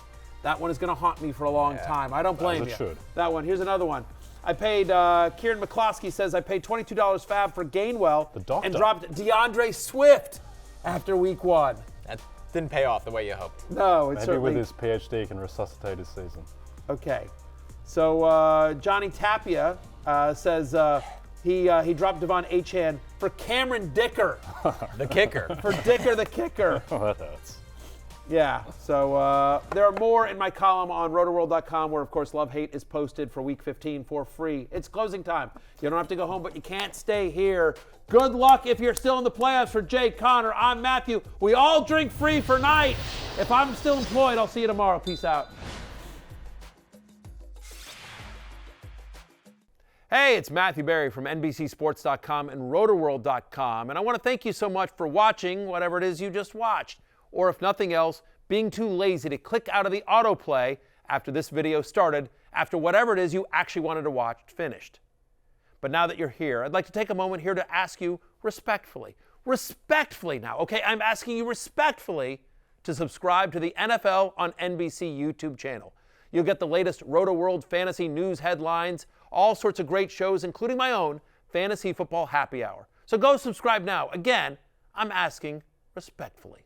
That one is going to haunt me for a long time. I don't blame you. Should. That one. Here's another one. I paid, Kieran McCloskey says I paid $22 fab for Gainwell and dropped DeAndre Swift after week 1. That didn't pay off the way you hoped. No, it's Maybe certainly. with his PhD he can resuscitate his season. Okay. So Johnny Tapia says he dropped Devon Achane for Cameron Dicker. The kicker. For Dicker the kicker. Oh, that hurts. Yeah, so there are more in my column on Rotoworld.com where, of course, Love Hate is posted for Week 15 for free. It's closing time. You don't have to go home, but you can't stay here. Good luck if you're still in the playoffs. For Jay Connor, I'm Matthew. We all drink free for night. If I'm still employed, I'll see you tomorrow. Peace out. Hey, it's Matthew Berry from NBCSports.com and Rotoworld.com, and I want to thank you so much for watching whatever it is you just watched. Or if nothing else, being too lazy to click out of the autoplay after this video started, after whatever it is you actually wanted to watch finished. But now that you're here, I'd like to take a moment here to ask you respectfully now, okay? I'm asking you respectfully to subscribe to the NFL on NBC YouTube channel. You'll get the latest Rotoworld fantasy news headlines, all sorts of great shows, including my own Fantasy Football Happy Hour. So go subscribe now. Again, I'm asking respectfully.